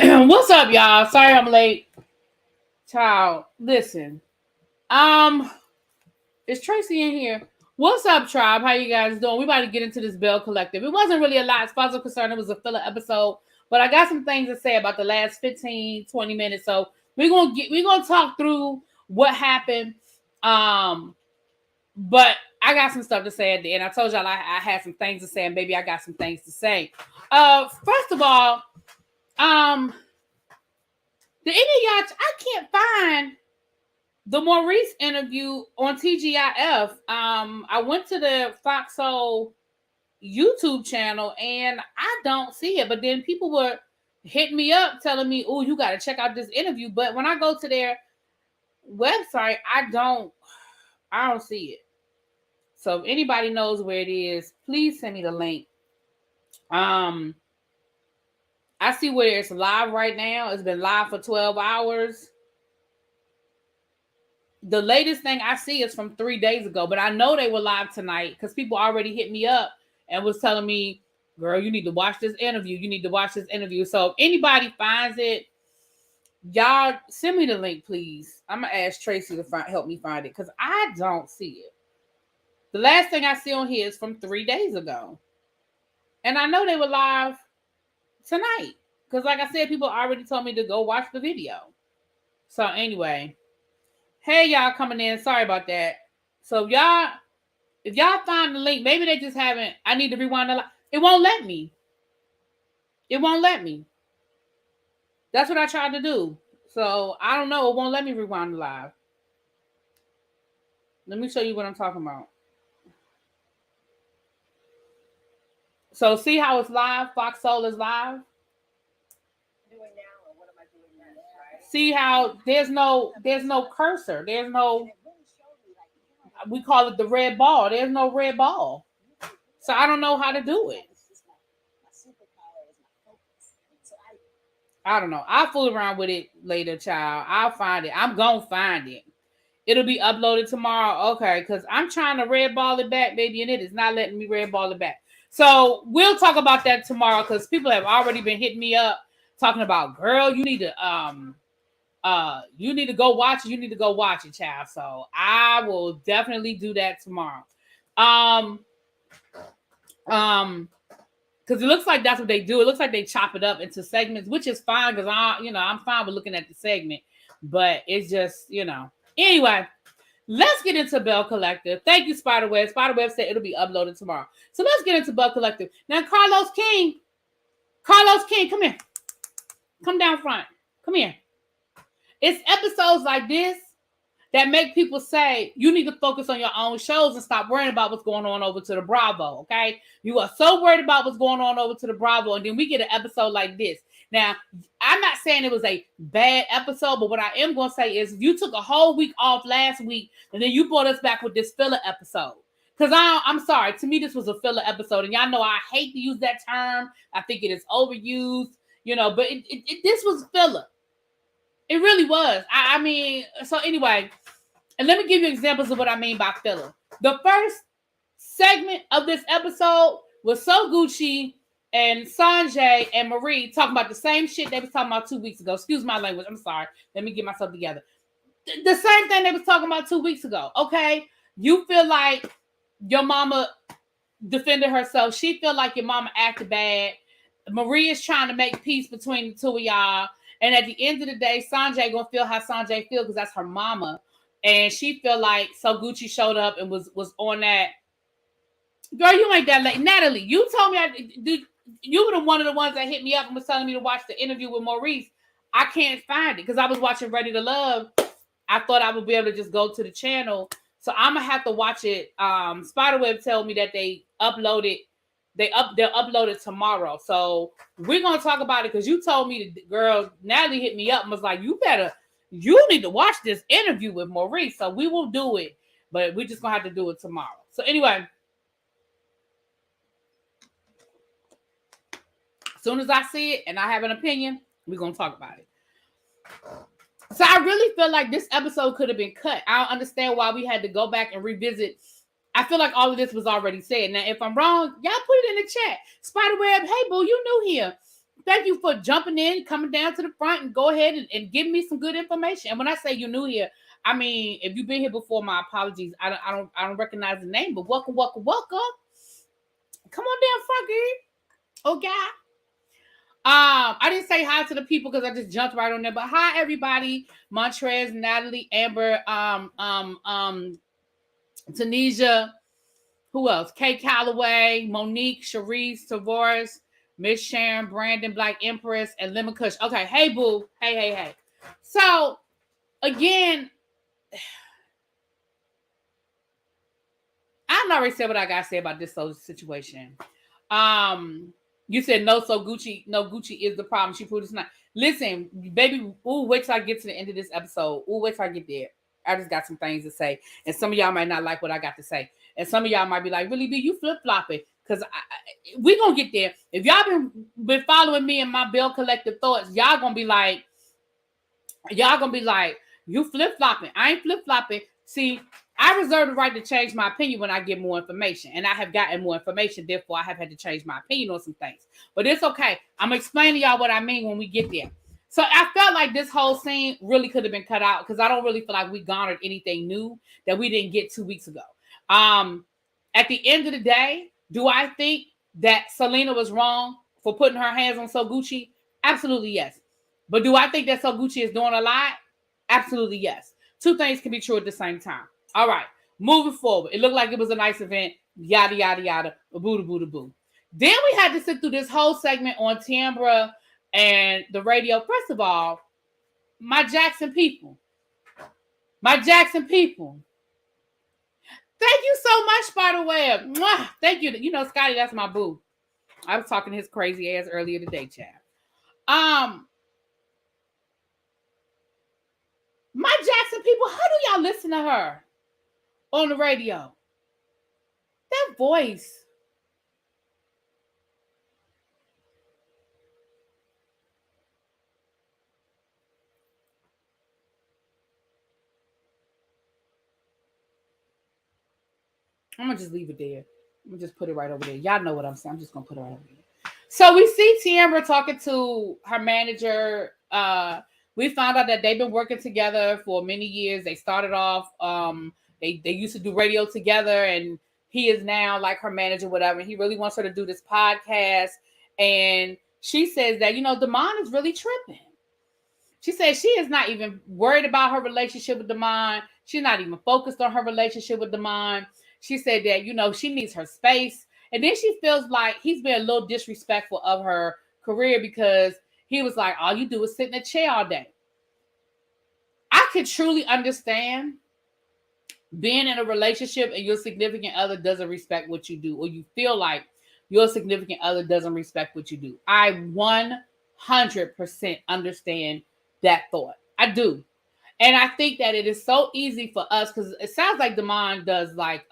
What's up, y'all? Sorry I'm late. Child, listen. Is Tracy in here? What's up, tribe? How you guys doing? We about to get into this Belle Collective. It wasn't really a lot as far as I'm concerned. It was a filler episode, but I got some things to say about the last 15, 20 minutes. So we're gonna talk through what happened. But I got some stuff to say at the end. I told y'all I had some things to say, and maybe I got some things to say. First of all, the y'all, I can't find the Maurice interview on TGIF. I went to the Foxhole YouTube channel and I don't see it. But then people were hitting me up telling me, "Oh, you got to check out this interview." But when I go to their website, I don't see it. So if anybody knows where it is, please send me the link. I see where it's live right now. It's been live for 12 hours. The latest thing I see is from 3 days ago, but I know they were live tonight because people already hit me up and was telling me, "Girl, you need to watch this interview. You need to watch this interview." So if anybody finds it, y'all send me the link, please. I'm going to ask Tracy to help me find it because I don't see it. The last thing I see on here is from 3 days ago. And I know they were live tonight because, like I said, people already told me to go watch the video. So anyway, hey, y'all coming in. Sorry about that. So if y'all find the link, maybe they just haven't. I need to rewind the live. It won't let me. It won't let me. That's what I tried to do. So I don't know. It won't let me rewind the live. Let me show you what I'm talking about. So see how it's live? Foxhole is live. Doing now, or what am I doing next? Right? See how there's no cursor. There's no. We call it the red ball. There's no red ball. So I don't know how to do it. I don't know. I'll fool around with it later, child. I'll find it. I'm gonna find it. It'll be uploaded tomorrow. Okay, because I'm trying to red ball it back, baby, and it is not letting me red ball it back. So we'll talk about that tomorrow because people have already been hitting me up talking about, "Girl, you need to go watch it. You need to go watch it, child." So I will definitely do that tomorrow. Because it looks like that's what they do. It looks like they chop it up into segments, which is fine because I'm fine with looking at the segment, but it's just, Anyway, let's get into Belle Collective. Thank you, Spiderweb. Spiderweb said it'll be uploaded tomorrow. So let's get into Belle Collective. Now, Carlos King, come here. Come down front. Come here. It's episodes like this that make people say, you need to focus on your own shows and stop worrying about what's going on over to the Bravo, okay? You are so worried about what's going on over to the Bravo, and then we get an episode like this. Now, I'm not saying it was a bad episode, but what I am going to say is you took a whole week off last week, and then you brought us back with this filler episode. Because I'm sorry, to me, this was a filler episode, and y'all know I hate to use that term. I think it is overused, but this was filler. It really was. I mean, so anyway, and let me give you examples of what I mean by filler. The first segment of this episode was So Gucci and Sanjay and Marie talking about the same shit they was talking about 2 weeks ago. Excuse my language. I'm sorry. Let me get myself together. The same thing they was talking about 2 weeks ago. Okay. You feel like your mama defended herself. She feel like your mama acted bad. Marie is trying to make peace between the two of y'all. And at the end of the day, Sanjay gonna feel how Sanjay feel because that's her mama. And she feel like So Gucci showed up and was on that. Girl, you ain't that late. Natalie, you told me you were one of the ones that hit me up and was telling me to watch the interview with Maurice. I can't find it because I was watching Ready to Love. I thought I would be able to just go to the channel. So I'm gonna have to watch it. Spiderweb told me that they uploaded. They'll upload it tomorrow. So we're gonna talk about it because you told me, girl, Natalie hit me up and was like, you need to watch this interview with Maurice. So we will do it, but we're just gonna have to do it tomorrow. So anyway, as soon as I see it and I have an opinion, we're gonna talk about it. So I really feel like this episode could have been cut. I don't understand why we had to go back and revisit. I feel like all of this was already said. Now, if I'm wrong, y'all put it in the chat. Spiderweb, hey, boo, you new here. Thank you for jumping in, coming down to the front, and go ahead and give me some good information. And when I say you're new here, I mean if you've been here before, my apologies. I don't recognize the name, but welcome, welcome, welcome. Come on down, Froggy. Okay. I didn't say hi to the people because I just jumped right on there. But hi everybody, Montrez, Natalie, Amber, Tunisia, who else? Kay Calloway, Monique, Sharice, Tavares, Miss Sharon, Brandon, Black Empress, and Lemon Kush. Okay, hey boo. Hey. So again, I've already said what I gotta say about this whole situation. You said no, so Gucci, no, Gucci is the problem. She proved it's not. Listen, baby, wait till I get to the end of this episode. Wait till I get there. I just got some things to say. And some of y'all might not like what I got to say. And some of y'all might be like, really, B, you flip-flopping. Because we going to get there. If y'all been following me and my Belle Collective thoughts, y'all going to be like, you flip-flopping. I ain't flip-flopping. See, I reserve the right to change my opinion when I get more information. And I have gotten more information. Therefore, I have had to change my opinion on some things. But it's okay. I'm going to explain to y'all what I mean when we get there. So I felt like this whole scene really could have been cut out because I don't really feel like we garnered anything new that we didn't get 2 weeks ago. At the end of the day, do I think that Selena was wrong for putting her hands on So Gucci? Absolutely yes. But do I think that So Gucci is doing a lot? Absolutely yes. Two things can be true at the same time. All right, moving forward. It looked like it was a nice event. Yada, yada, yada. Boo, boo, boo. Then we had to sit through this whole segment on Tambra and the radio. First of all, my Jackson people. Thank you so much, Spiderweb. Mwah. Thank you. You know, Scotty, that's my boo. I was talking to his crazy ass earlier today, Chad. My Jackson people, how do y'all listen to her on the radio? That voice. I'm going to just leave it there. I'm going to just put it right over there. Y'all know what I'm saying. I'm just going to put it right over there. So we see Tambra talking to her manager. We found out that they've been working together for many years. They started off, they used to do radio together, and he is now like her manager, whatever. He really wants her to do this podcast. And she says that, you know, Damon is really tripping. She says she is not even worried about her relationship with Damon. She's not even focused on her relationship with Damon. She said that, you know, she needs her space. And then she feels like he's been a little disrespectful of her career because he was like, all you do is sit in a chair all day. I could truly understand being in a relationship and your significant other doesn't respect what you do, or you feel like your significant other doesn't respect what you do. I 100% understand that thought. I do. And I think that it is so easy for us because it sounds like Damon does like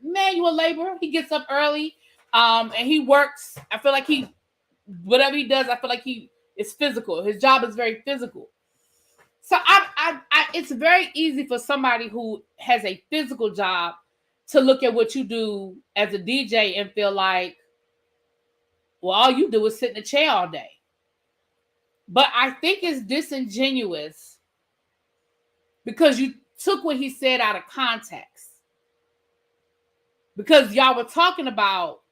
manual labor. He gets up early and he works. I feel like whatever he does, I feel like he is physical. His job is very physical. So it's very easy for somebody who has a physical job to look at what you do as a DJ and feel like, well, all you do is sit in a chair all day. But I think it's disingenuous because you took what he said out of context. Because y'all were talking about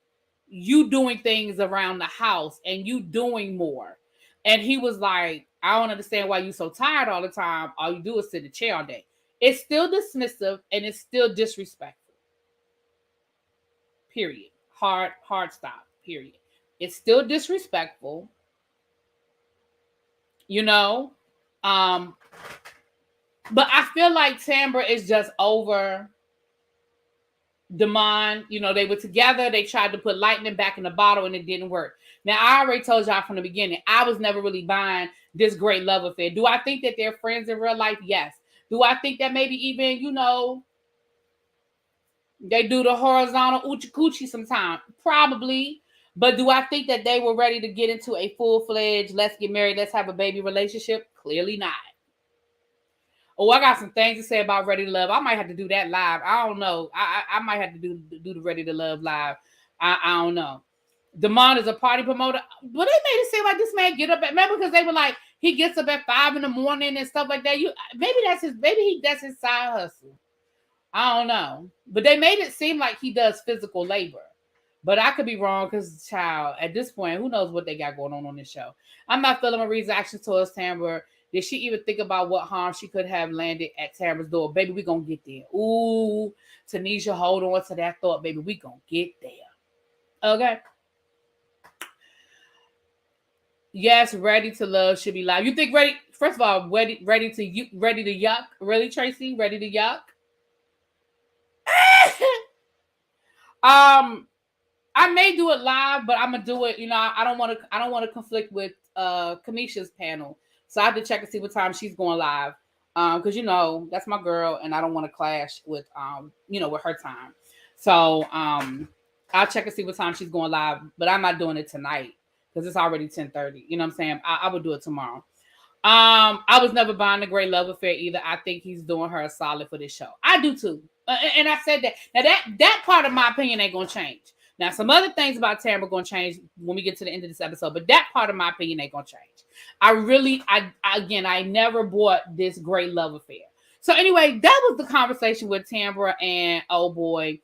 you doing things around the house and you doing more. And he was like, I don't understand why you so tired all the time. All you do is sit in a chair all day. It's still dismissive and it's still disrespectful. Period. Hard stop. Period. It's still disrespectful. You know? But I feel like Tambra is just over Damon. You know, they were together. They tried to put lightning back in the bottle and it didn't work. Now, I already told y'all from the beginning, I was never really buying this great love affair. Do I think that they're friends in real life? Yes. Do I think that maybe even, you know, they do the horizontal oochie coochie sometime? Probably. But do I think that they were ready to get into a full-fledged, let's get married, let's have a baby relationship? Clearly not. Oh, I got some things to say about Ready to Love. I might have to do that live. I don't know. I might have to do the Ready to Love live. I don't know. Demond is a party promoter. But they made it seem like this man get up at, remember, because they were like, he gets up at 5 a.m. and stuff like that. That's his side hustle. I don't know. But they made it seem like he does physical labor. But I could be wrong because, child, at this point, who knows what they got going on this show. I'm not feeling Marie's actions towards Tambra. Did she even think about what harm she could have landed at Tambra's door? Baby, we going to get there. Ooh, Tanisha, hold on to that thought, baby. We going to get there. Okay? Yes, Ready to Love should be live. You think ready? First of all, ready to yuck? Really, Tracy? Ready to yuck? I may do it live, but I'm gonna do it. You know, I don't want to conflict with Kamisha's panel, so I have to check and see what time she's going live. Because you know that's my girl, and I don't want to clash with with her time. So I'll check and see what time she's going live, but I'm not doing it tonight because it's already 10:30. You know what I'm saying? I would do it tomorrow. I was never buying the Great Love Affair either. I think he's doing her a solid for this show. I do too. And I said that. Now that part of my opinion ain't gonna change. Now some other things about Tambra gonna change when we get to the end of this episode, but that part of my opinion ain't gonna change. I never bought this Great Love Affair. So anyway, that was the conversation with Tambra and oh boy.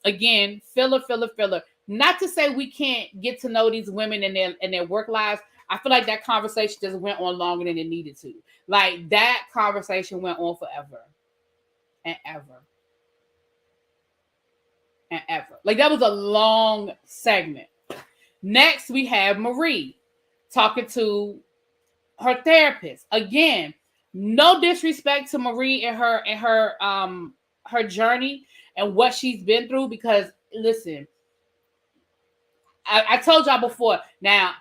Again, filler. Not to say we can't get to know these women and their work lives. I feel like that conversation just went on longer than it needed to. Like that conversation went on forever and ever and ever. Like that was a long segment. Next, we have Marie talking to her therapist. Again, no disrespect to Marie and her journey and what she's been through. Because listen, I told y'all before. Now,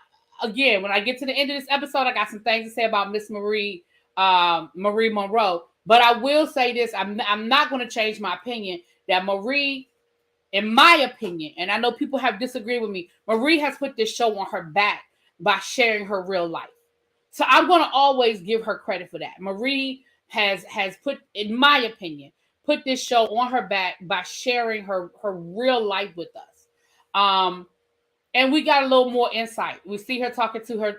again, when I get to the end of this episode, I got some things to say about Miss Marie, Marie Monroe. But I will say this: I'm not going to change my opinion that Marie, in my opinion, and I know people have disagreed with me, Marie has put this show on her back by sharing her real life. So I'm going to always give her credit for that. Marie has put, in my opinion, put this show on her back by sharing her real life with us. And we got a little more insight. We see her talking to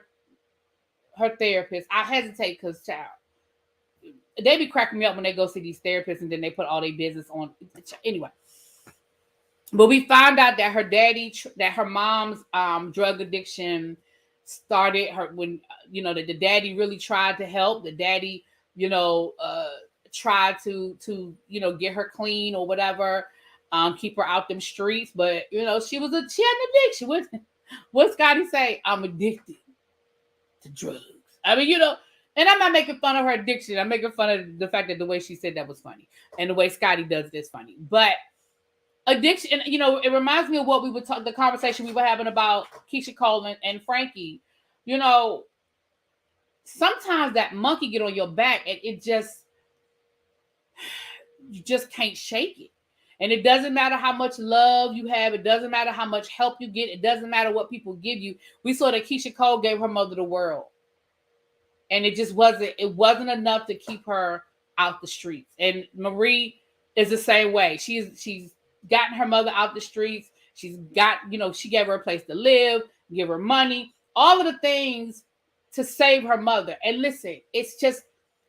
her therapist. I hesitate because, child, they be cracking me up when they go see these therapists and then they put all their business on. Anyway. But we found out that her mom's drug addiction started her when, the daddy really tried to help. The daddy, tried to get her clean or whatever, keep her out them streets. But, she had an addiction. What Scotty say? I'm addicted to drugs. I mean, and I'm not making fun of her addiction. I'm making fun of the fact that the way she said that was funny. And the way Scotty does this funny. But addiction, it reminds me of what we would talk, the conversation we were having about Keisha Cole and Frankie. Sometimes that monkey get on your back and you just can't shake it. And it doesn't matter how much love you have. It doesn't matter how much help you get. It doesn't matter what people give you. We saw that Keisha Cole gave her mother the world. And it wasn't enough to keep her out the streets. And Marie is the same way. She's gotten her mother out the streets. She's got, she gave her a place to live, give her money, all of the things to save her mother. And listen, it's just,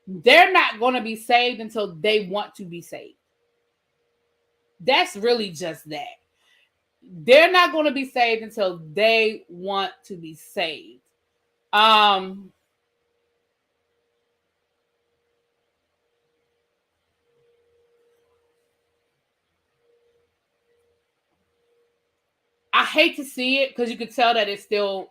they're not going to be saved until they want to be saved. That's really just that. They're not going to be saved until they want to be saved. I hate to see it because you could tell that it still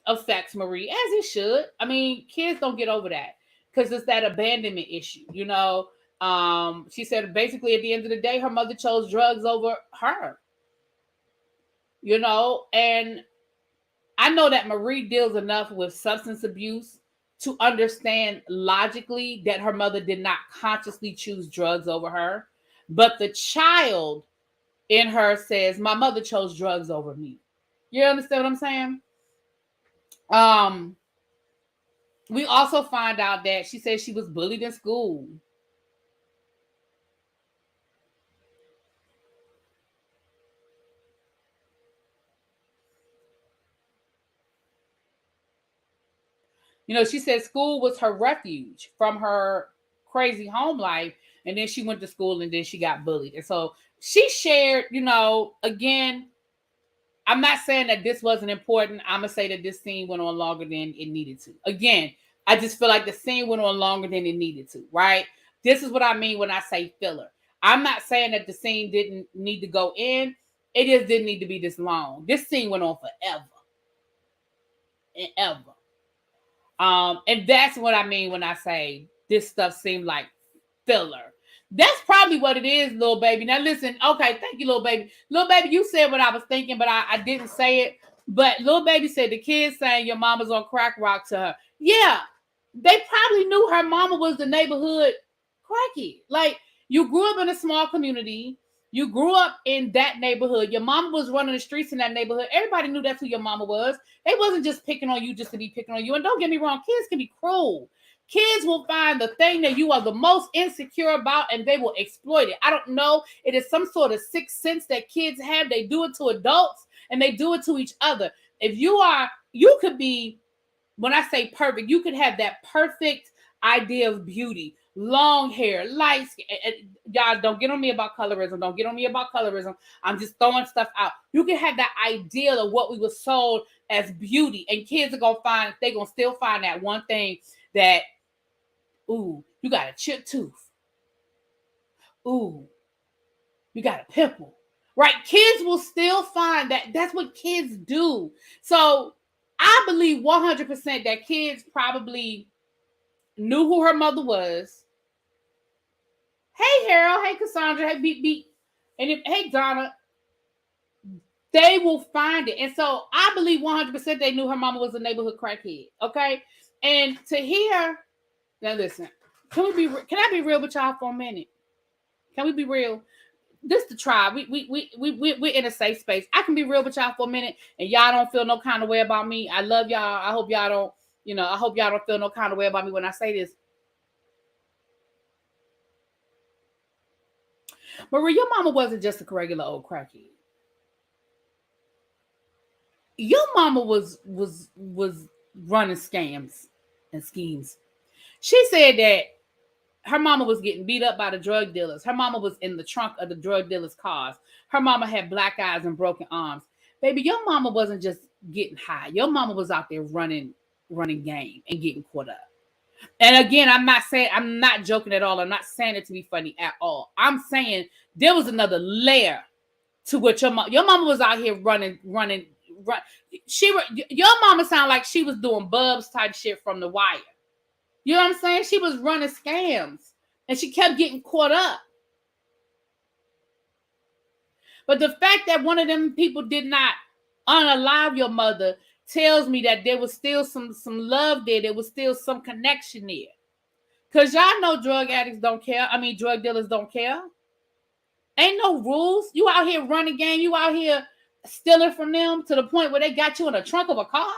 affects Marie, as it should. I mean, kids don't get over that because it's that abandonment issue. She said basically at the end of the day, her mother chose drugs over her. And I know that Marie deals enough with substance abuse to understand logically that her mother did not consciously choose drugs over her. But the child in her says, my mother chose drugs over me. You understand what I'm saying? We also find out that she said she was bullied in school. You know, she said school was her refuge from her crazy home life. And then she went to school and then she got bullied. And so she shared, you know, again, I'm not saying that this wasn't important. I'm going to say that this scene went on longer than it needed to. Again, I just feel like the scene went on longer than it needed to, right? This is what I mean when I say filler. I'm not saying that the scene didn't need to go in. It just didn't need to be this long. This scene went on forever and ever. And that's what I mean when I say this stuff seemed like filler. That's probably what it is, little baby. Now listen, okay, thank you, little baby. Little baby, you said what I was thinking, but I didn't say it. But little baby said the kids saying your mama's on crack rock to her. Yeah, they probably knew her mama was the neighborhood cracky. Like, you grew up in a small community. You grew up in that neighborhood. Your mama was running the streets in that neighborhood. Everybody knew that's who your mama was. They wasn't just picking on you just to be picking on you. And don't get me wrong, kids can be cruel. Kids will find the thing that you are the most insecure about and they will exploit it. I don't know. It is some sort of sixth sense that kids have. They do it to adults and they do it to each other. If you could be, when I say perfect, you could have that perfect idea of beauty. Long hair, light skin. Y'all don't get on me about colorism. Don't get on me about colorism. I'm just throwing stuff out. You can have that ideal of what we were sold as beauty. And kids are going to find, they're going to still find that one thing that, ooh, you got a chipped tooth. Ooh, you got a pimple. Right? Kids will still find that. That's what kids do. So I believe 100% that kids probably knew who her mother was. Hey, Harold. Hey, Cassandra. Hey, Beep Beep. And hey, Donna. They will find it. And so I believe 100% they knew her mama was a neighborhood crackhead. Okay? And to hear, now listen, can I be real with y'all for a minute? Can we be real? This the tribe. We're in a safe space. I can be real with y'all for a minute, and y'all don't feel no kind of way about me. I love y'all. I hope y'all don't, I hope y'all don't feel no kind of way about me when I say this. Marie, your mama wasn't just a regular old crackhead. Your mama was running scams and schemes. She said that her mama was getting beat up by the drug dealers. Her mama was in the trunk of the drug dealers' cars. Her mama had black eyes and broken arms. Baby, your mama wasn't just getting high. Your mama was out there running game and getting caught up. And again, I'm not joking at all. I'm not saying it to be funny at all. I'm saying there was another layer to what your mama was out here running. Your mama sounded like she was doing Bubs type shit from The Wire. You know what I'm saying? She was running scams and she kept getting caught up. But the fact that one of them people did not unalive your mother tells me that there was still some love there. There was still some connection there. Because y'all know drug addicts don't care. I mean, drug dealers don't care. Ain't no rules. You out here running game. You out here stealing from them to the point where they got you in the trunk of a car.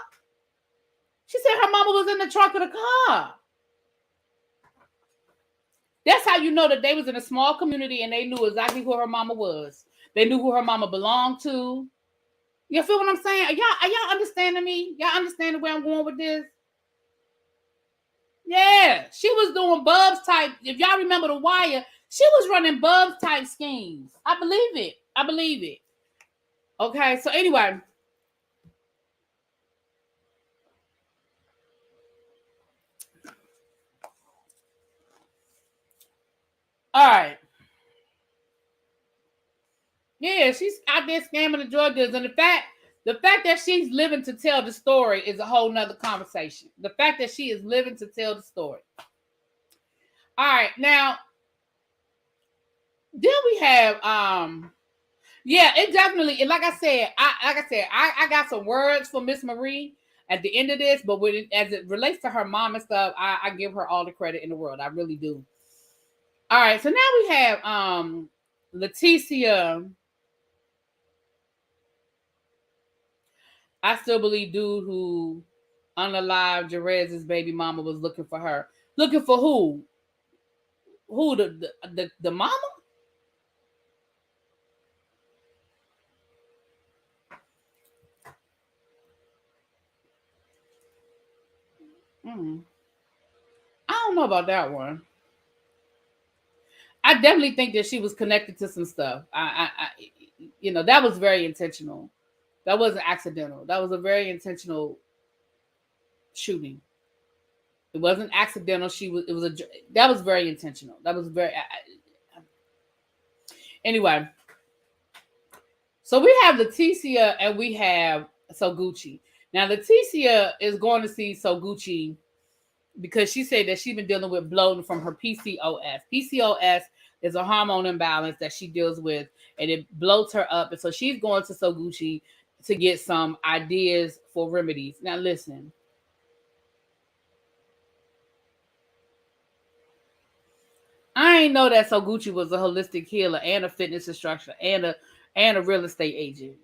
She said her mama was in the trunk of the car. That's how you know that they was in a small community and they knew exactly who her mama was. They knew who her mama belonged to. You feel what I'm saying? Are y'all understanding me? Y'all understanding where I'm going with this? Yeah, she was doing Bubs type. If y'all remember The Wire, she was running Bubs type schemes. I believe it. Okay, so anyway. All right. Yeah, she's out there scamming the drug dealers. And the fact that she's living to tell the story is a whole nother conversation. The fact that she is living to tell the story. All right, now then we have yeah, it definitely, like I said, I got some words for Miss Marie at the end of this, but as it relates to her mom and stuff, I give her all the credit in the world. I really do. All right, so now we have Leticia. I still believe dude who unalived Jerez's baby mama was looking for her. Looking for who? Who, the mama? I don't know about that one. I definitely think that she was connected to some stuff. That was very intentional. That wasn't accidental. That was a very intentional shooting. It wasn't accidental. That was very intentional. That was very. Anyway, so we have Leticia and we have Soguchi. Now Leticia is going to see Soguchi because she said that she's been dealing with bloating from her PCOS. PCOS is a hormone imbalance that she deals with, and it bloats her up. And so she's going to Soguchi to get some ideas for remedies. Now listen. I ain't know that Soguchi was a holistic healer and a fitness instructor and a real estate agent.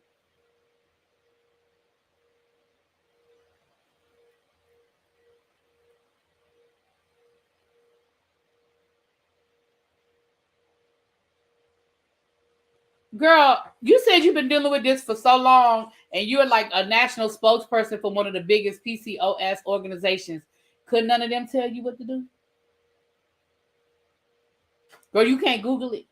Girl, you said you've been dealing with this for so long and you're like a national spokesperson for one of the biggest PCOS organizations. Could none of them tell you what to do? Girl, you can't Google it.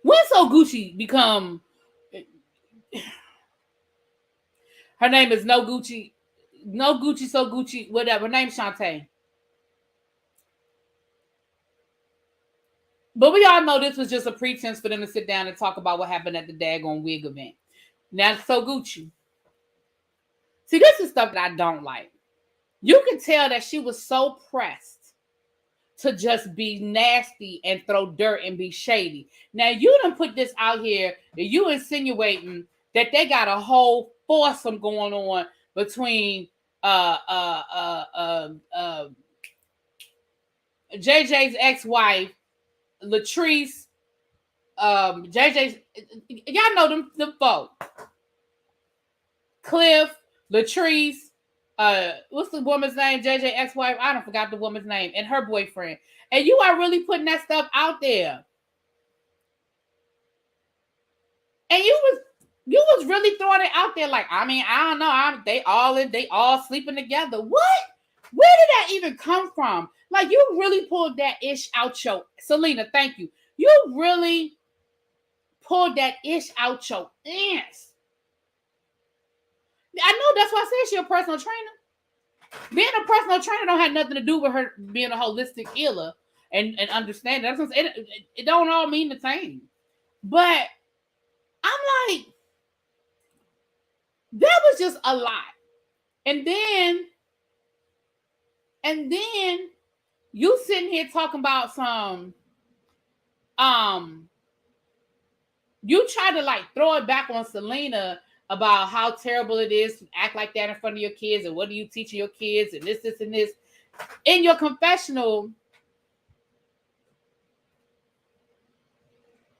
When Soguchi become... Her name is No Gucci, So Gucci, whatever. Her name's Shantae. But we all know this was just a pretense for them to sit down and talk about what happened at the daggone wig event. Now, Soguchi. See, this is stuff that I don't like. You can tell that she was so pressed to just be nasty and throw dirt and be shady. Now, you done put this out here that you insinuating that they got a whole foursome going on between JJ's ex-wife, Latrice, JJ's, y'all know them folk. Cliff, Latrice, what's the woman's name? JJ ex-wife. I don't forgot the woman's name, and her boyfriend. And you are really putting that stuff out there. And you was really throwing it out there like, I mean, I don't know. They all sleeping together. What? Where did that even come from? Like, you really pulled that ish out your... Selena, thank you. You really pulled that ish out your ass. I know that's why I said she's a personal trainer. Being a personal trainer don't have nothing to do with her being a holistic healer and understanding. That's what it don't all mean the same. But I'm like, that was just a lot. And then you sitting here talking about some you try to like throw it back on Selena about how terrible it is to act like that in front of your kids and what are you teaching your kids and this and this. In your confessional,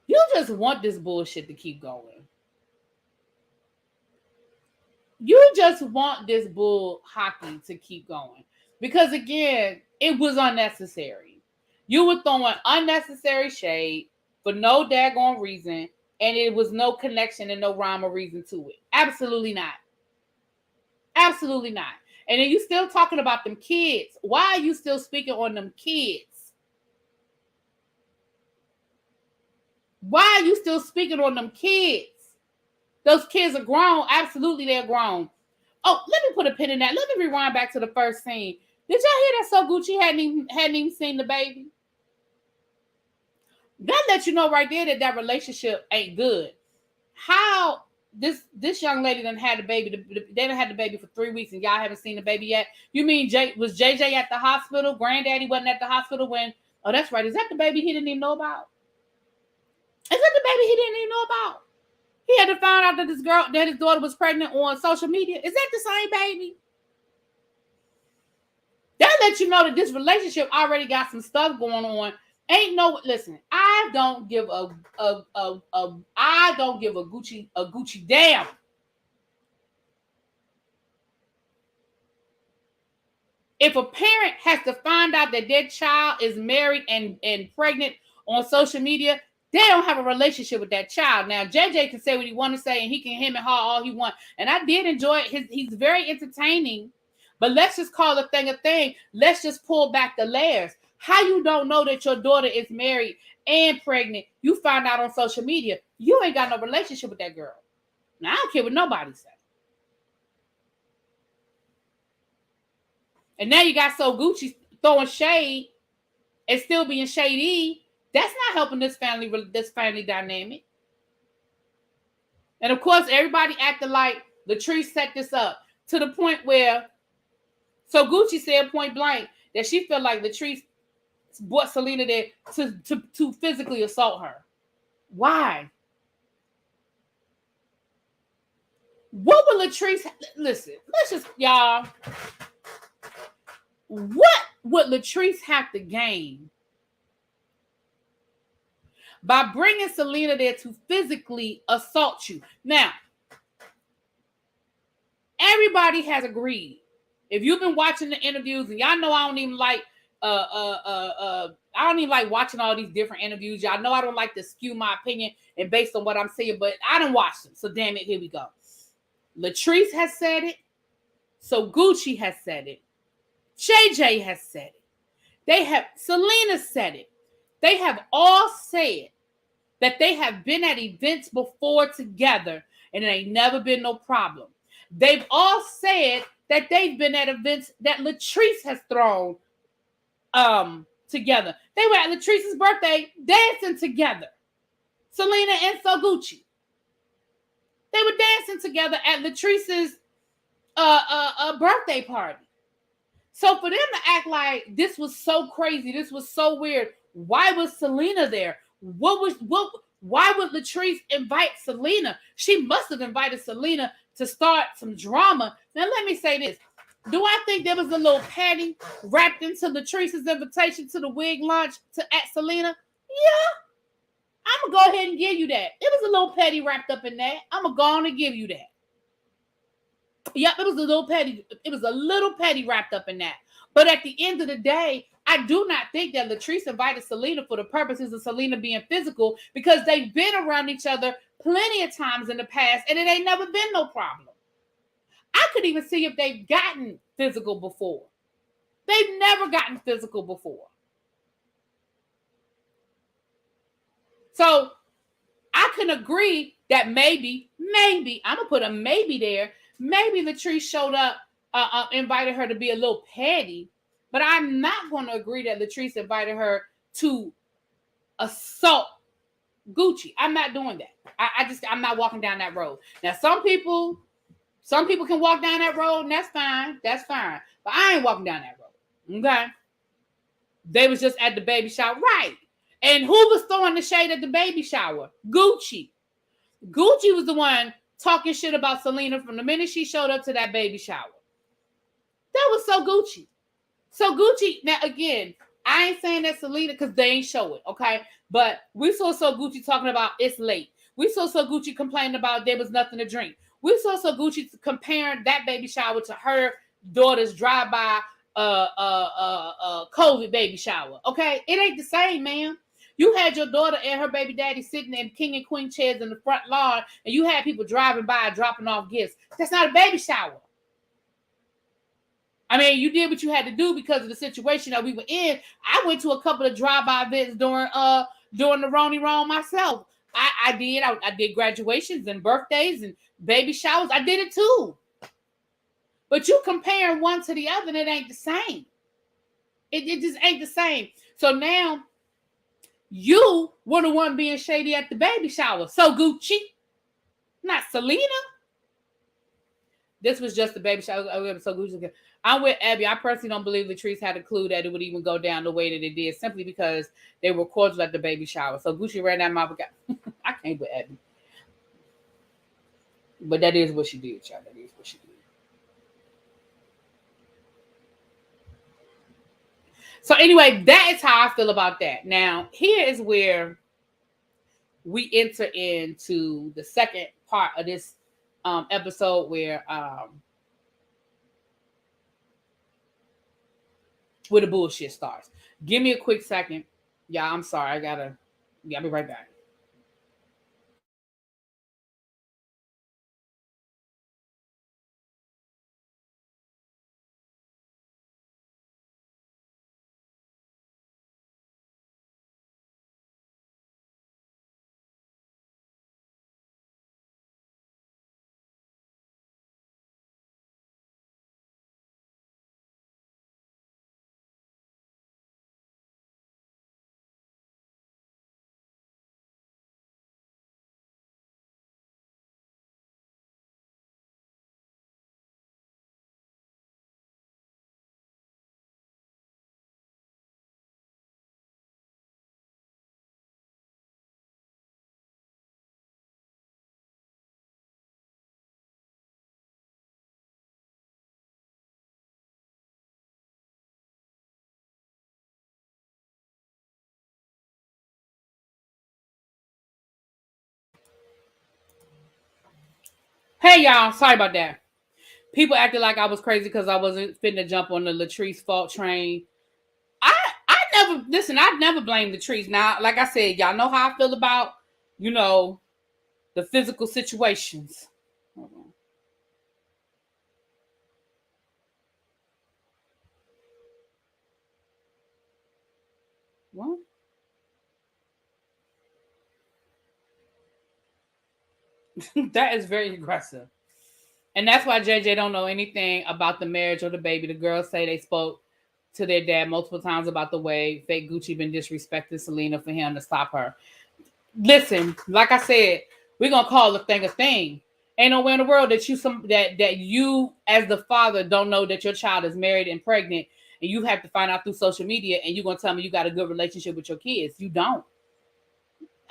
you just want this bullshit to keep going. You just want this bull hockey to keep going. Because again, it was unnecessary. You were throwing unnecessary shade for no daggone reason, and it was no connection and no rhyme or reason to it. Absolutely not. Absolutely not. And then you still talking about them kids. Why are you still speaking on them kids? Why are you still speaking on them kids? Those kids are grown. Absolutely, they're grown. Oh, let me put a pin in that. Let me rewind back to the first scene. Did y'all hear that Soguchi hadn't even seen the baby? That lets you know right there that relationship ain't good. How this young lady done had the baby. They done had the baby for 3 weeks and y'all haven't seen the baby yet. You mean was JJ at the hospital? Granddaddy wasn't at the hospital when... Oh, that's right. Is that the baby he didn't even know about? Is that the baby he didn't even know about? He had to find out that his daughter was pregnant on social media. Is that the same baby? That lets you know that this relationship already got some stuff going on. Listen, I don't give a Gucci damn. If a parent has to find out that their child is married and pregnant on social media, They don't have a relationship with that child. Now, JJ can say what he want to say, and he can him and her all he want. And I did enjoy it. He's very entertaining. But let's just call a thing a thing. Let's just pull back the layers. How you don't know that your daughter is married and pregnant? You find out on social media. You ain't got no relationship with that girl. Now, I don't care what nobody say. And now you got So Gucci throwing shade and still being shady. That's not helping this family dynamic. And of course, everybody acted like Latrice set this up to the point where So Gucci said point blank that she felt like Latrice brought Selena there to physically assault her. Why? What would Latrice listen? Let's just y'all. What would Latrice have to gain by bringing Selena there to physically assault you? Now, everybody has agreed. If you've been watching the interviews, and y'all know I don't even like I don't even like watching all these different interviews. Y'all know I don't like to skew my opinion and based on what I'm saying, but I don't watch them. So damn it, here we go. Latrice has said it. So Gucci has said it. JJ has said it. Selena said it. They have all said that they have been at events before together and it ain't never been no problem. They've all said that they've been at events that Latrice has thrown together. They were at Latrice's birthday dancing together. Selena and So Gucci. They were dancing together at Latrice's birthday party. So for them to act like this was so crazy, this was so weird, why was Selena there? Why would Latrice invite Selena? She must have invited Selena to start some drama. Now let me say this. Do I think there was a little patty wrapped into Latrice's invitation to the wig launch at Selena? Yeah. I'm going to go ahead and give you that. It was a little petty wrapped up in that. I'm going to go on and give you that. Yep, it was a little petty wrapped up in that. But at the end of the day, I do not think that Latrice invited Selena for the purposes of Selena being physical because they've been around each other plenty of times in the past and it ain't never been no problem. I could even see if they've gotten physical before. They've never gotten physical before. So I can agree that maybe, I'm going to put a maybe there. Maybe Latrice showed up, invited her to be a little petty, but I'm not going to agree that Latrice invited her to assault Gucci. I'm not doing that. I'm not walking down that road. Now, some people can walk down that road, and that's fine. That's fine. But I ain't walking down that road. Okay? They was just at the baby shower. Right. And who was throwing the shade at the baby shower? Gucci. Gucci was the one talking shit about Selena from the minute she showed up to that baby shower. That was So Gucci. So Gucci, now again, I ain't saying that Selena because they ain't show it, okay? But we saw So Gucci talking about it's late. We saw So Gucci complaining about there was nothing to drink. We saw So Gucci comparing that baby shower to her daughter's drive-by COVID baby shower, okay? It ain't the same, man. You had your daughter and her baby daddy sitting in king and queen chairs in the front lawn, and you had people driving by dropping off gifts. That's not a baby shower. I mean, you did what you had to do because of the situation that we were in. I went to a couple of drive-by events during the Roni Ron myself. I did graduations and birthdays and baby showers. I did it too. But you comparing one to the other, and it ain't the same. It just ain't the same. So now you were the one being shady at the baby shower. So Gucci, not Selena. This was just the baby shower. So Gucci. I'm with Abby. I personally don't believe Latrice had a clue that it would even go down the way that it did, simply because they were cordial at the baby shower. So Gucci ran that mouth. I can't with Abby. But that is what she did, y'all. That is what she did. So anyway, that is how I feel about that. Now, here is where we enter into the second part of this episode where the bullshit starts. Give me a quick second. Yeah, I'm sorry. I'll be right back. Hey y'all, sorry about that. People acted like I was crazy because I wasn't finna jump on the Latrice fault train. I never listen. I never blamed Latrice. Now, like I said, y'all know how I feel about the physical situations. Hold on. What? That is very aggressive. And that's why JJ don't know anything about the marriage or the baby. The girls say they spoke to their dad multiple times about the way fake Gucci been disrespecting Selena for him to stop her. Listen, like I said, we're gonna call a thing a thing. Ain't nowhere in the world that you as the father don't know that your child is married and pregnant, and you have to find out through social media, and you're gonna tell me you got a good relationship with your kids. You don't.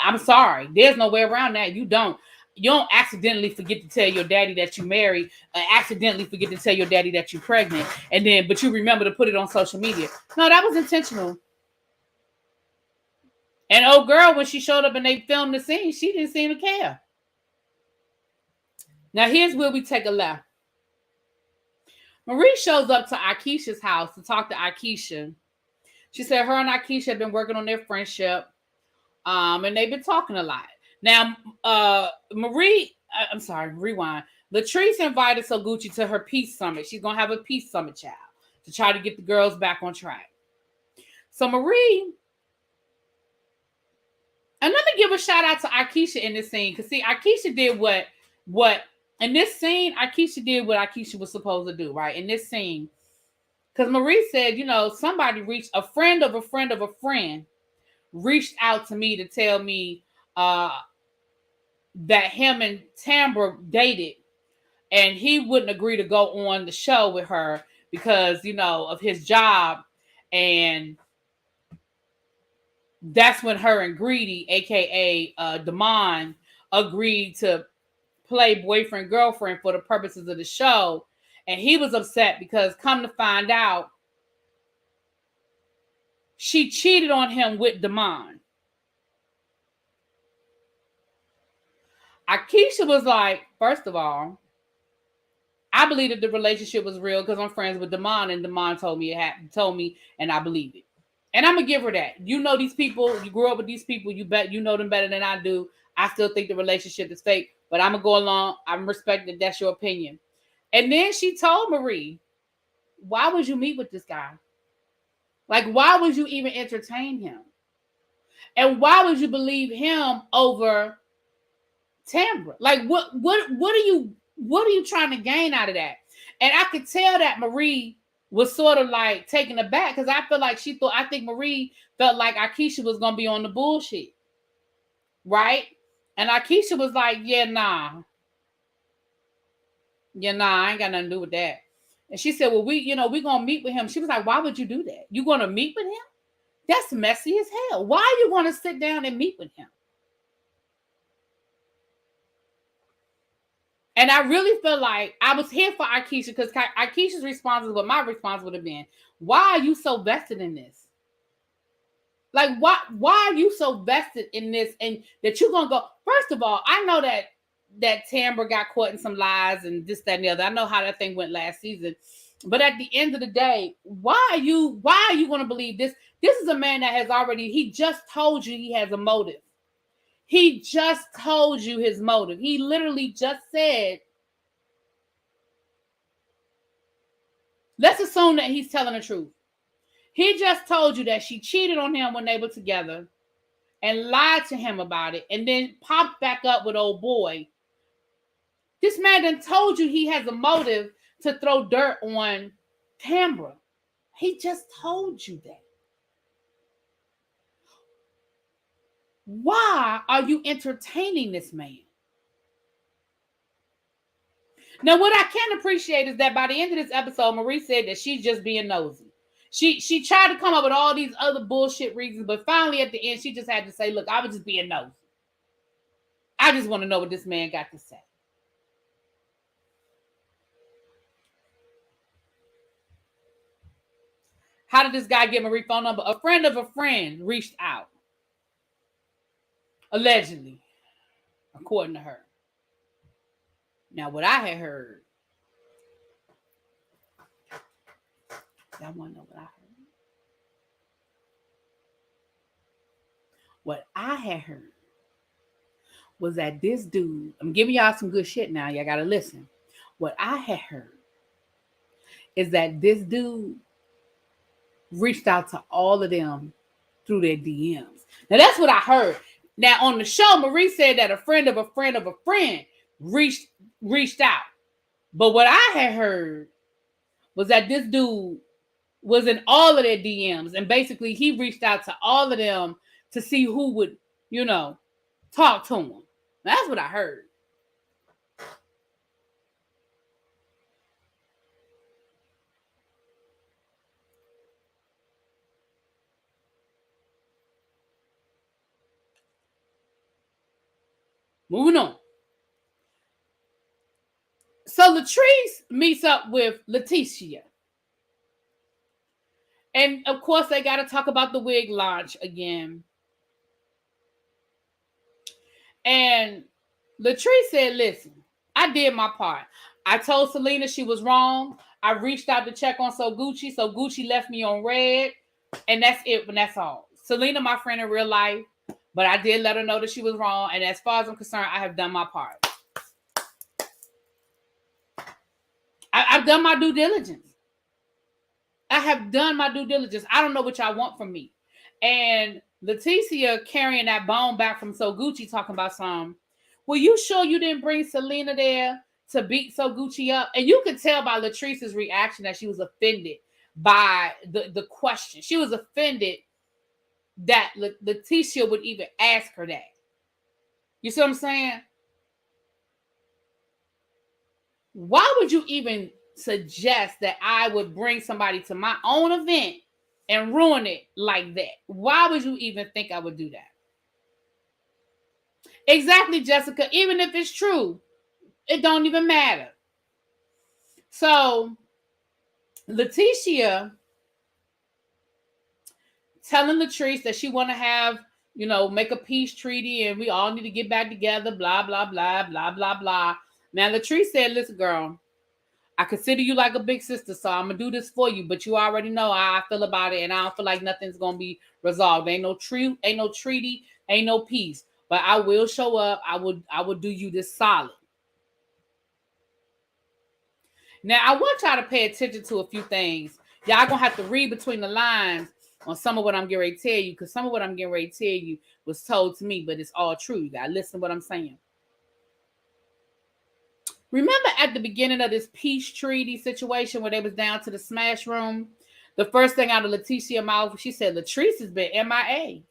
I'm sorry. There's no way around that. You don't. You don't accidentally forget to tell your daddy that you married, accidentally forget to tell your daddy that you're pregnant, but you remember to put it on social media. No, that was intentional. And old girl, when she showed up and they filmed the scene, she didn't seem to care. Now here's where we take a left. Marie shows up to Akeisha's house to talk to Akeisha. She said her and Akeisha have been working on their friendship, and they've been talking a lot. Now, I'm sorry, rewind. Latrice invited Soguchi to her peace summit. She's gonna have a peace summit, child, to try to get the girls back on track. So Marie, and let me give a shout out to Akeisha in this scene, because see, Akeisha did what in this scene, Akeisha did what Akeisha was supposed to do, right? In this scene, because Marie said, somebody reached a friend of a friend of a friend reached out to me to tell me that him and Tambra dated, and he wouldn't agree to go on the show with her because of his job. And that's when her and Greedy, aka Damon, agreed to play boyfriend girlfriend for the purposes of the show. And he was upset because, come to find out, she cheated on him with Damon. Akeisha was like, first of all, I believe that the relationship was real because I'm friends with Damon, and Damon told me it happened, and I believe it. And I'm gonna give her that. You know these people, you grew up with these people, you bet you know them better than I do. I still think the relationship is fake, but I'm gonna go along. I'm respecting that that's your opinion. And then she told Marie, why would you meet with this guy? Like, why would you even entertain him? And why would you believe him over Tambra? Like, what are you trying to gain out of that? And I could tell that Marie was sort of like taken aback, because I feel like I think Marie felt like Akeisha was gonna be on the bullshit, right? And Akeisha was like, yeah, nah, I ain't got nothing to do with that. And she said, well, we gonna meet with him. She was like, why would you do that? You gonna meet with him? That's messy as hell. Why are you gonna sit down and meet with him? And I really feel like I was here for Akeisha, because Akeisha's response is what my response would have been. Why are you so vested in this? Like, why are you so vested in this, and that you're gonna go? First of all, I know that Tambra got caught in some lies and this, that, and the other. I know how that thing went last season. But at the end of the day, why are you gonna believe this? This is a man that he just told you he has a motive. He just told you his motive. He literally just said, let's assume that he's telling the truth. He just told you that she cheated on him when they were together and lied to him about it, and then popped back up with old boy. This man done told you he has a motive to throw dirt on Tambra. He just told you that. Why are you entertaining this man? Now, what I can appreciate is that by the end of this episode, Marie said that she's just being nosy. She tried to come up with all these other bullshit reasons, but finally at the end, she just had to say, look, I was just being nosy. I just want to know what this man got to say. How did this guy get Marie's phone number? A friend of a friend reached out. Allegedly, according to her. Now, what I had heard, y'all want to know what I heard? What I had heard was that this dude, I'm giving y'all some good shit now. Y'all got to listen. What I had heard is that this dude reached out to all of them through their DMs. Now, that's what I heard. Now, on the show, Marie said that a friend of a friend of a friend reached out. But what I had heard was that this dude was in all of their DMs. And basically, he reached out to all of them to see who would, talk to him. That's what I heard. Moving on. So Latrice meets up with Leticia. And of course, they got to talk about the wig launch again. And Latrice said, listen, I did my part. I told Selena she was wrong. I reached out to check on So Gucci left me on red. And that's it, but that's all. Selena, my friend in real life, but I did let her know that she was wrong. And as far as I'm concerned, I have done my part. I've done my due diligence. I have done my due diligence. I don't know what y'all want from me. And Leticia carrying that bone back from So Gucci talking about some, well, you sure you didn't bring Selena there to beat So Gucci up? And you could tell by Latrice's reaction that she was offended by the question. She was offended that Leticia would even ask her that. You see what I'm saying? Why would you even suggest that I would bring somebody to my own event and ruin it like that? Why would you even think I would do that? Exactly, Jessica. Even if it's true, it don't even matter. So, Leticia telling Latrice that she want to have, make a peace treaty and we all need to get back together, blah, blah, blah, blah, blah, blah. Now, Latrice said, listen, girl, I consider you like a big sister, so I'm going to do this for you, but you already know how I feel about it, and I don't feel like nothing's going to be resolved. Ain't no treaty, ain't no peace, but I will show up. I would do you this solid. Now, I want y'all to pay attention to a few things. Y'all going to have to read between the lines on some of what I'm getting ready to tell you, because some of what I'm getting ready to tell you was told to me, but it's all true. You got to listen to what I'm saying. Remember at the beginning of this peace treaty situation where they was down to the smash room? The first thing out of Leticia's mouth, she said, Latrice has been MIA.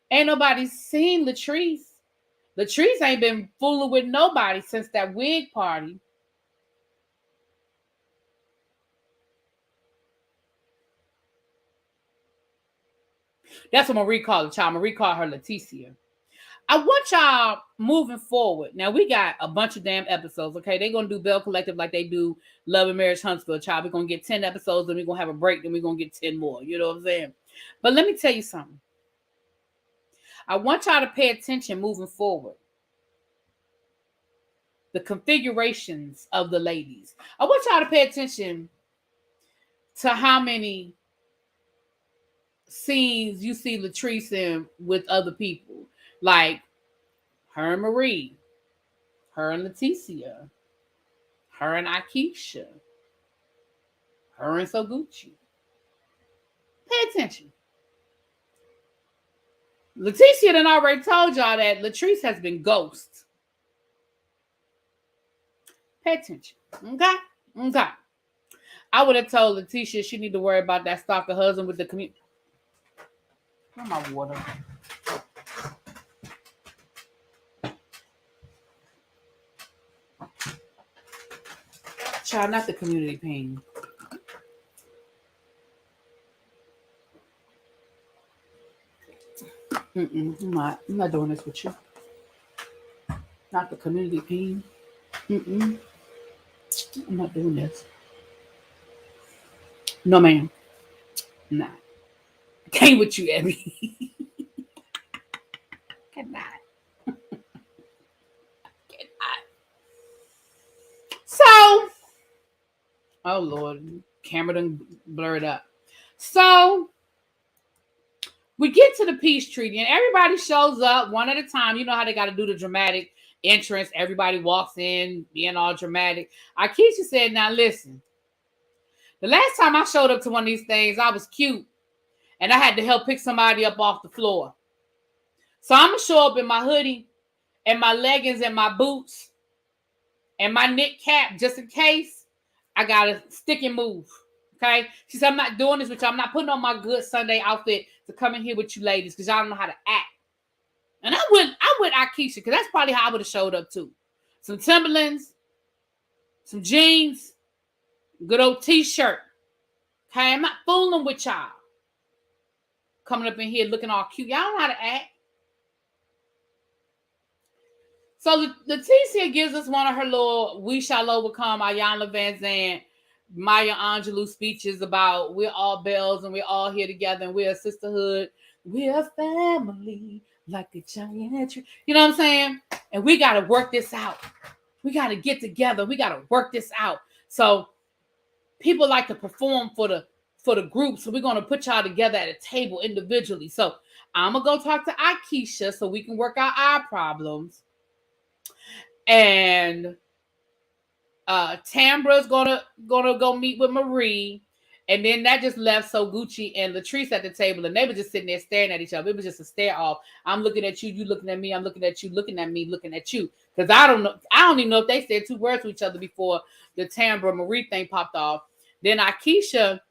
Ain't nobody seen Latrice. Latrice ain't been fooling with nobody since that wig party. That's what Marie called the child. Marie called her Leticia. I want y'all moving forward. Now, we got a bunch of damn episodes, okay? They're going to do Belle Collective like they do Love and Marriage Huntsville, child. We're going to get 10 episodes, then we're going to have a break, then we're going to get 10 more. You know what I'm saying? But let me tell you something. I want y'all to pay attention moving forward. The configurations of the ladies. I want y'all to pay attention to how many scenes you see Latrice in with other people. Like her and Marie, her and Leticia, her and Akeisha, her and So Gucci. Pay attention. Leticia done already told y'all that Latrice has been ghost. Pay attention. Okay. I would have told Leticia she need to worry about that stalker husband with the community. Where's my water? Child, not the community pain. I'm not doing this with you. Not the community pain. I'm not doing this. No, ma'am. Nah. Came with you, Abby. Cannot. Oh Lord, camera done blurred up. So we get to the peace treaty, and everybody shows up one at a time. You know how they got to do the dramatic entrance. Everybody walks in, being all dramatic. Akeisha said, "Now listen, the last time I showed up to one of these things, I was cute, and I had to help pick somebody up off the floor. So I'm gonna show up in my hoodie and my leggings and my boots and my knit cap just in case I gotta stick and move." Okay. She said, "I'm not doing this with you. I'm not putting on my good Sunday outfit to come in here with you ladies because y'all don't know how to act." And I would Akeisha, because that's probably how I would have showed up too. Some Timberlands, some jeans, good old t-shirt. Okay, I'm not fooling with y'all. Coming up in here looking all cute. Y'all don't know how to act. So Leticia gives us one of her little "We Shall Overcome" Ayanna Van Zandt, Maya Angelou speeches about we're all Bells and we're all here together and we're a sisterhood. We're a family like a giant tree. You know what I'm saying? And we got to work this out. We got to get together. We got to work this out. So people like to perform for the group. So we're going to put y'all together at a table individually. So I'm going to go talk to Akeisha so we can work out our problems. And Tambra's gonna go meet with Marie, and then that just left So Gucci and Latrice at the table, and they were just sitting there staring at each other. It was just a stare off. I'm looking at you, you looking at me. I'm looking at you, looking at me, looking at you. Because I don't even know if they said two words to each other before the Tambra Marie thing popped off. Then Akeisha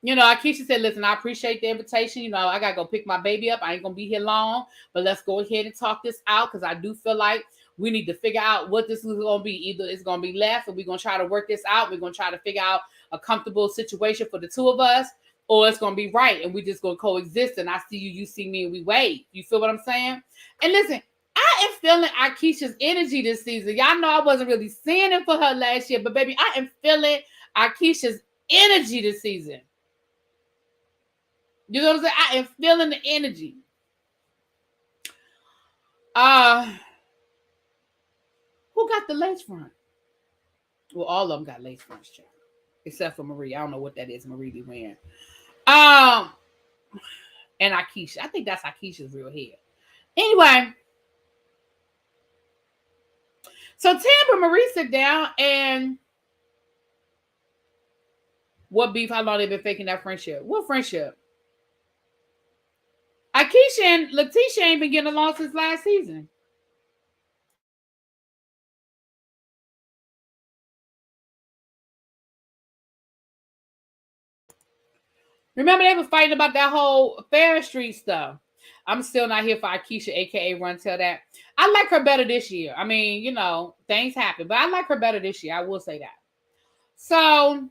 said, "Listen, I appreciate the invitation. I gotta go pick my baby up. I ain't gonna be here long, but let's go ahead and talk this out because I do feel like we need to figure out what this is going to be. Either it's going to be left and we're going to try to work this out. We're going to try to figure out a comfortable situation for the two of us, or it's going to be right and we just going to coexist and I see you, you see me, and we wait." You feel what I'm saying? And listen, I am feeling Akeisha's energy this season. Y'all know I wasn't really seeing it for her last year, but baby, I am feeling Akeisha's energy this season. You know what I'm saying? I am feeling the energy. Who got the lace front? Well, all of them got lace fronts, child. Except for Marie. I don't know what that is Marie be wearing. And Akeisha. I think that's Akeisha's real hair. Anyway. So Tambra Marie sit down and what beef? How long they been faking that friendship? What friendship? Akeisha and Leticia ain't been getting along since last season. Remember they were fighting about that whole Ferris Street stuff. I'm still not here for Akeisha, aka Run Tell That. I like her better this year. I mean, things happen, but I like her better this year. I will say that. So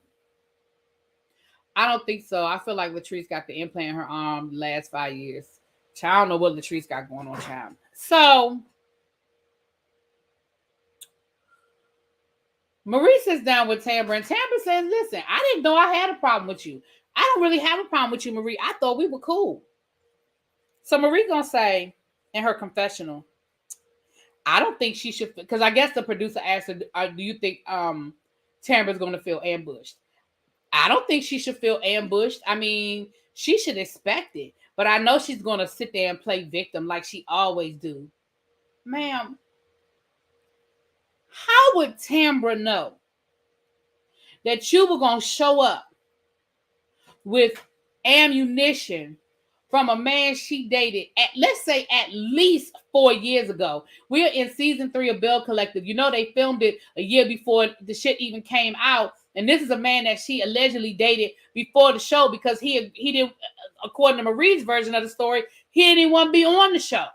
I don't think so. I feel like Latrice got the implant in her arm the last 5 years. Child, I don't know what Latrice got going on, child. So Marie sits down with Tambra, and Tambra says, "Listen, I didn't know I had a problem with you. I don't really have a problem with you, Marie. I thought we were cool." So Marie gonna say in her confessional, "I don't think she should," because I guess the producer asked her, "Do you think Tambra's gonna feel ambushed?" "I don't think she should feel ambushed. I mean, she should expect it. But I know she's going to sit there and play victim like she always do." Ma'am, how would Tambra know that you were going to show up with ammunition from a man she dated let's say at least 4 years ago? We're in season 3 of Belle Collective. They filmed it a year before the shit even came out. And this is a man that she allegedly dated before the show because he didn't, according to Marie's version of the story, he didn't want to be on the show.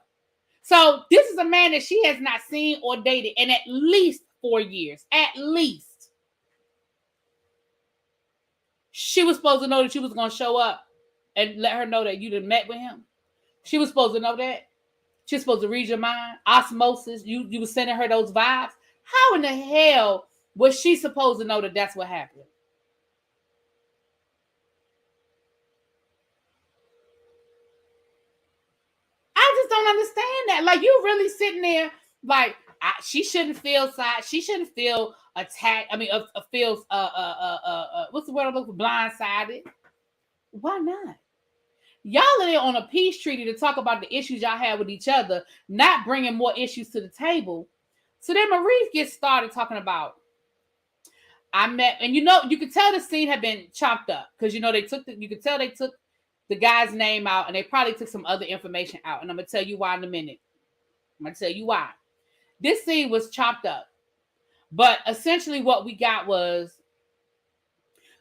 So this is a man that she has not seen or dated in at least 4 years. At least. She was supposed to know that you was going to show up and let her know that you done met with him. She was supposed to know that. She was supposed to read your mind. Osmosis. You were sending her those vibes. How in the hell was she supposed to know that that's what happened? I just don't understand that. Like, you really sitting there like, She shouldn't feel side. She shouldn't feel attacked. I mean, feels what's the word I'm looking for? Blindsided. Why not? Y'all are there on a peace treaty to talk about the issues y'all have with each other, not bringing more issues to the table. So then Marie gets started talking about, I met, and you could tell the scene had been chopped up because you could tell they took the guy's name out and they probably took some other information out. And I'm going to tell you why in a minute. I'm going to tell you why. This scene was chopped up. But essentially what we got was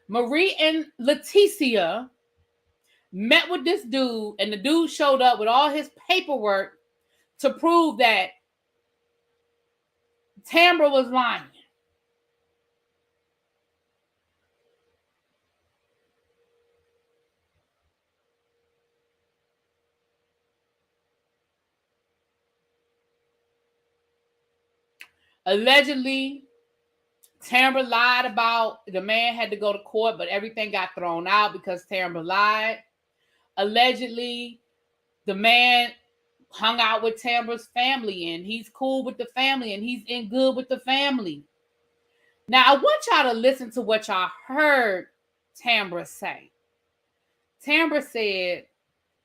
Marie and Leticia met with this dude, and the dude showed up with all his paperwork to prove that Tambra was lying. Allegedly, Tambra lied about the man had to go to court, but everything got thrown out because Tambra lied. Allegedly, the man hung out with Tambra's family and he's cool with the family and he's in good with the family. Now, I want y'all to listen to what y'all heard Tambra say. Tambra said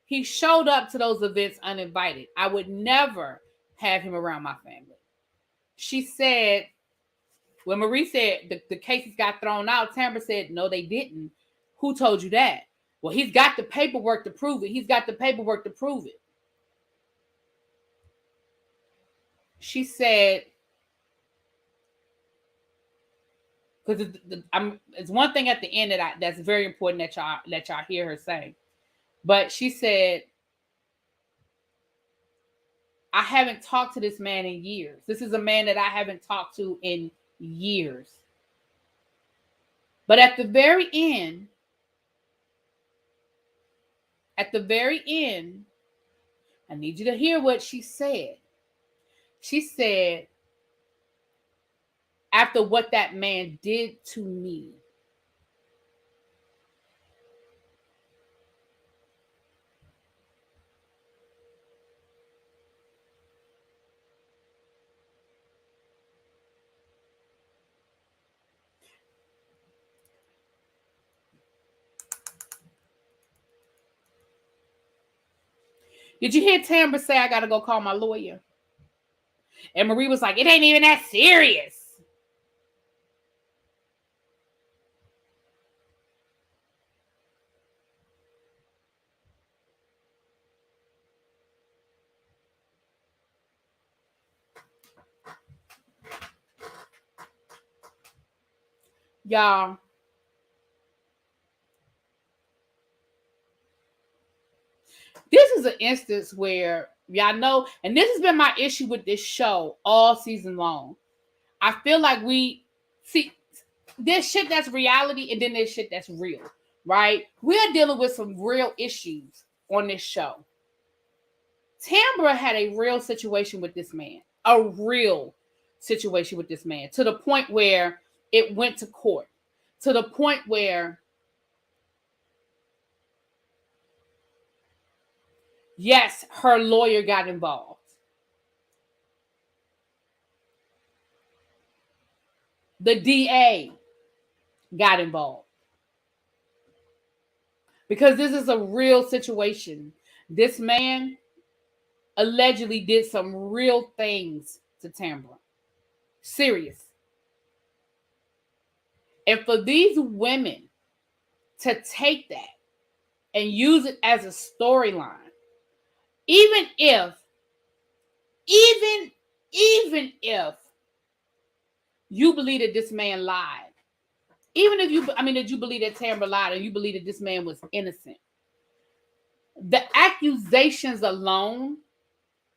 he showed up to those events uninvited. I would never have him around my family. She said, when Marie said the cases got thrown out, Tambra said, no, they didn't. Who told you that? Well, he's got the paperwork to prove it. He's got the paperwork to prove it. She said, because it's one thing at the end that's very important that y'all hear her say. But she said, I haven't talked to this man in years. This is a man that I haven't talked to in years. But at the very end, I need you to hear what she said. She said, after what that man did to me, did you hear Tambra say, I got to go call my lawyer? And Marie was like, it ain't even that serious. Y'all, this is an instance where y'all know, and this has been my issue with this show all season long. I feel like we see there's shit that's reality and then there's shit that's real, right? We're dealing with some real issues on this show. Tambra had a real situation with this man, to the point where it went to court, to the point where, yes, her lawyer got involved. The DA got involved. Because this is a real situation. This man allegedly did some real things to Tambra. Serious. And for these women to take that and use it as a storyline, even if you believe that this man lied, that you believe that Tambra lied and you believe that this man was innocent, the accusations alone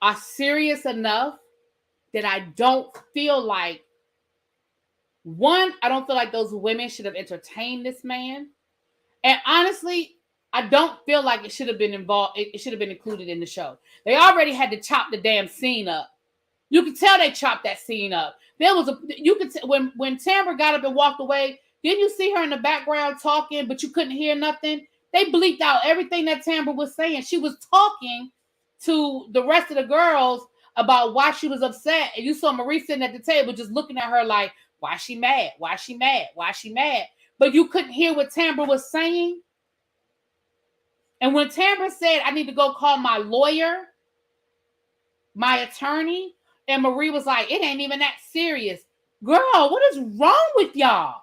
are serious enough that I don't feel like, I don't feel like those women should have entertained this man. And honestly, I don't feel like it should have been involved. It should have been included in the show. They already had to chop the damn scene up. You could tell they chopped that scene up. When Tambra got up and walked away, didn't you see her in the background talking, but you couldn't hear nothing? They bleeped out everything that Tambra was saying. She was talking to the rest of the girls about why she was upset. And you saw Marie sitting at the table just looking at her like, why she mad? Why she mad? Why she mad? But you couldn't hear what Tambra was saying. And when Tambra said, I need to go call my lawyer, my attorney, and Marie was like, it ain't even that serious. Girl, what is wrong with y'all?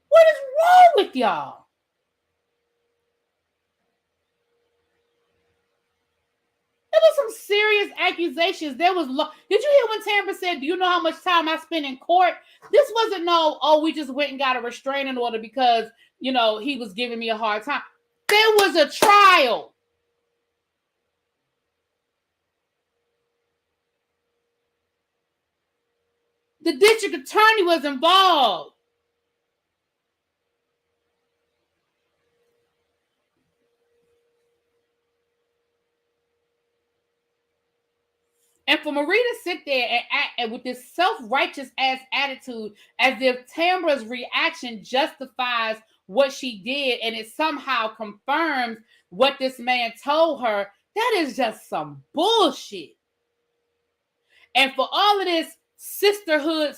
What is wrong with y'all? There was some serious accusations. There was did you hear when Tambra said, do you know how much time I spent in court? This wasn't we just went and got a restraining order because, he was giving me a hard time. There was a trial. The district attorney was involved. And for Marie to sit there and act and with this self-righteous ass attitude, as if Tambra's reaction justifies what she did and it somehow confirms what this man told her, that is just some bullshit. And for all of this sisterhood,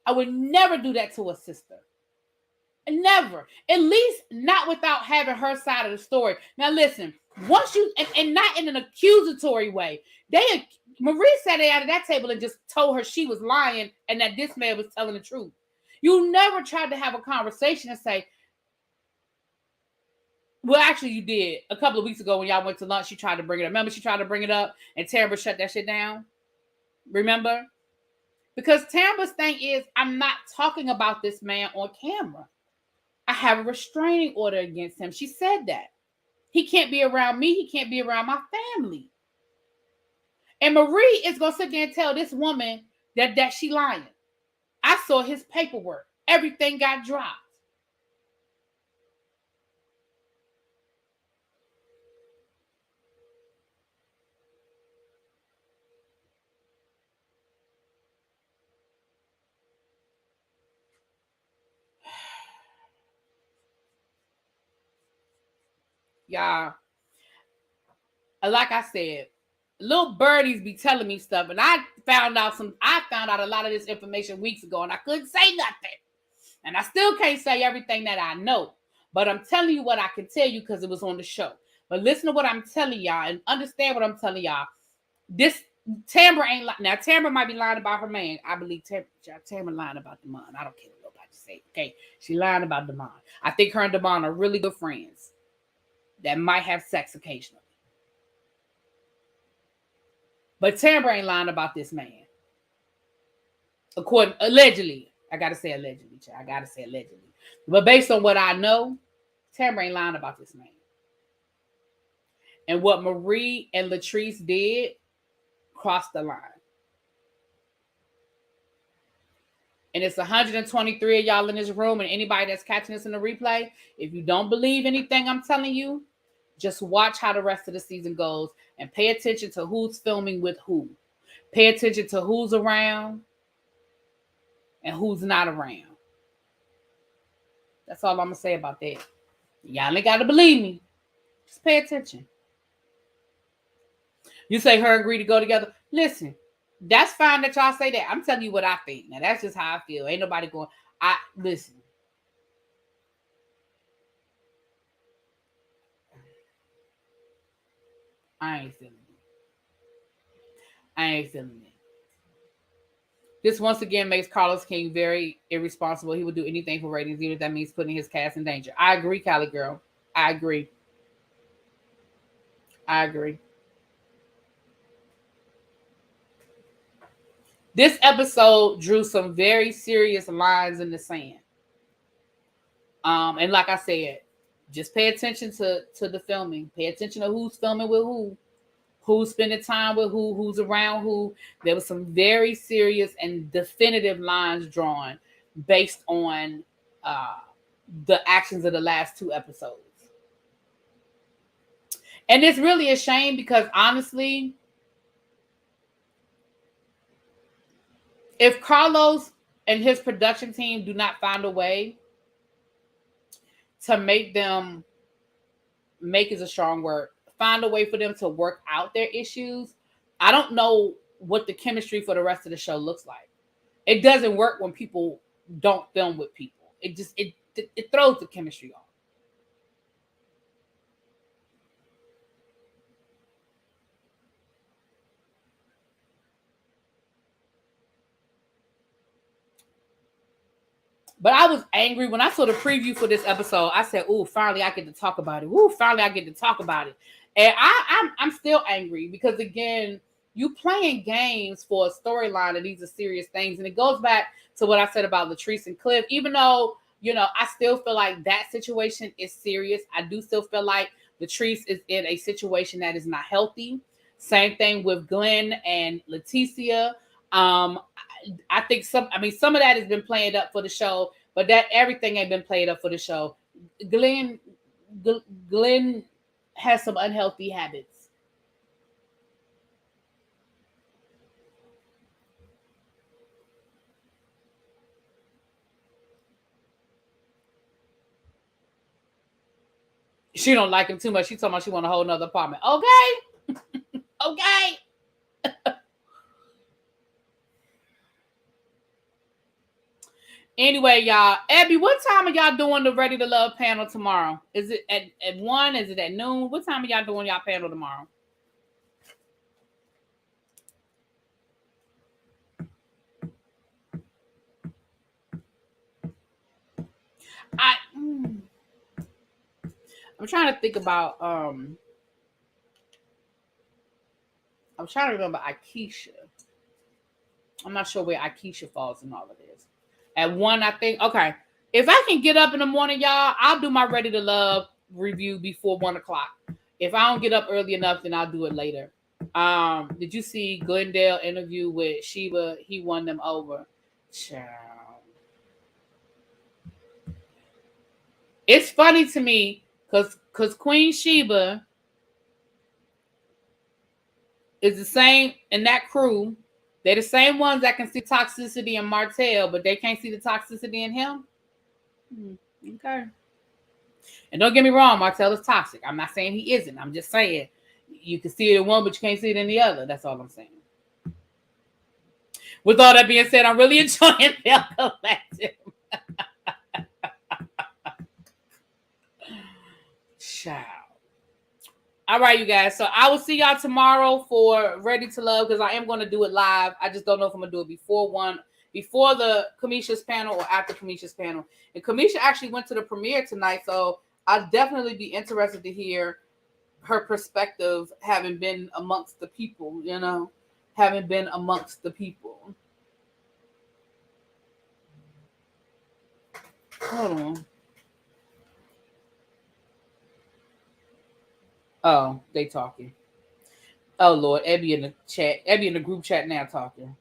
I would never do that to a sister. Never. At least not without having her side of the story. Now listen, once you, and not in an accusatory way, Marie sat out at that table and just told her she was lying and that this man was telling the truth. You never tried to have a conversation and say, well, actually you did. A couple of weeks ago when y'all went to lunch, she tried to bring it up. Remember, she tried to bring it up and Tambra shut that shit down? Remember? Because Tambra's thing is, I'm not talking about this man on camera. I have a restraining order against him. She said that. He can't be around me. He can't be around my family. And Marie is going to sit there and tell this woman that she lying. I saw his paperwork. Everything got dropped. Y'all, like I said, little birdies be telling me stuff, and I found out a lot of this information weeks ago, and I couldn't say nothing. And I still can't say everything that I know, but I'm telling you what I can tell you because it was on the show. But listen to what I'm telling y'all and understand what I'm telling y'all. This Tambra ain't lying. Now, Tambra might be lying about her man. I believe Tambra lying about Damon. I don't care what nobody say. Okay, she lying about Damon. I think her and Damon are really good friends that might have sex occasionally. But Tambra ain't lying about this man. Allegedly. I gotta say allegedly, child. I gotta say allegedly. But based on what I know, Tambra ain't lying about this man. And what Marie and Latrice did crossed the line. And it's 123 of y'all in this room, and anybody that's catching this in the replay, if you don't believe anything I'm telling you, just watch how the rest of the season goes and pay attention to who's filming with who. Pay attention to who's around and who's not around. That's all I'm going to say about that. Y'all ain't got to believe me. Just pay attention. You say her and agree to go together. Listen, that's fine that y'all say that. I'm telling you what I think. Now, that's just how I feel. Ain't nobody going, listen. I ain't feeling it. This once again makes Carlos King very irresponsible. He would do anything for ratings, even if that means putting his cast in danger. I agree, Cali girl. I agree. This episode drew some very serious lines in the sand. And like I said, just pay attention to the filming. Pay attention to who's filming with who's spending time with who's around who. There was some very serious and definitive lines drawn based on the actions of the last two episodes. And it's really a shame because honestly, if Carlos and his production team do not find a way to make them, make is a strong word, find a way for them to work out their issues, I don't know what the chemistry for the rest of the show looks like. It doesn't work when people don't film with people. It just it throws the chemistry off. But I was angry when I saw the preview for this episode. I said, "Ooh, finally I get to talk about it. Ooh, finally I get to talk about it." And I'm still angry because again, you playing games for a storyline, and these are serious things. And it goes back to what I said about Latrice and Cliff. Even though I still feel like that situation is serious. I do still feel like Latrice is in a situation that is not healthy. Same thing with Glenn and Leticia. Um, I think some of that has been played up for the show, but that everything ain't been played up for the show. Glenn Glenn has some unhealthy habits. She don't like him too much. She told me she want a whole nother apartment. Okay. Okay. Anyway, y'all. Abby, what time are y'all doing the Ready to Love panel tomorrow? Is it at 1? Is it at noon? What time are y'all doing y'all panel tomorrow? I'm trying to think about I'm trying to remember Akeisha. I'm not sure where Akeisha falls in all of this. At 1, I think. Okay. If I can get up in the morning, y'all, I'll do my Ready to Love review before 1 o'clock. If I don't get up early enough, then I'll do it later. Did you see Glendale interview with Sheba? He won them over. Child. It's funny to me because Queen Sheba is the same in that crew. They're the same ones that can see toxicity in Martell, but they can't see the toxicity in him. Okay. And don't get me wrong, Martell is toxic. I'm not saying he isn't. I'm just saying you can see it in one, but you can't see it in the other. That's all I'm saying. With all that being said, I'm really enjoying Belle Collective. Child. All right, you guys. So I will see y'all tomorrow for Ready to Love because I am going to do it live. I just don't know if I'm going to do it before the Kamisha's panel or after Kamisha's panel. And Kamisha actually went to the premiere tonight, so I'll definitely be interested to hear her perspective, having been amongst the people, having been amongst the people. Hold on. Oh, they talking. Oh Lord, Abby in the chat. Abby in the group chat now talking.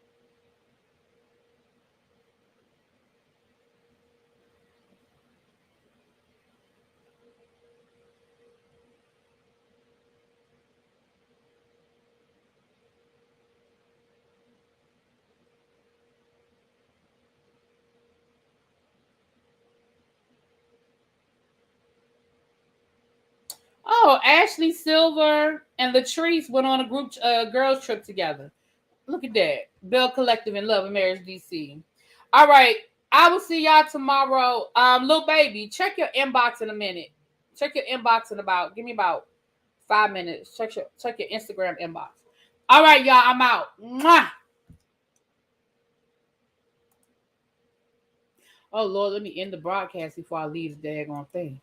Oh, Ashley Silver and Latrice went on a group girls trip together. Look at that. Belle Collective in Love and Marriage DC. All right. I will see y'all tomorrow. Little baby, check your inbox in a minute. Check your inbox in give me about 5 minutes. Check your Instagram inbox. All right, y'all. I'm out. Mwah! Oh Lord, let me end the broadcast before I leave the daggone thing.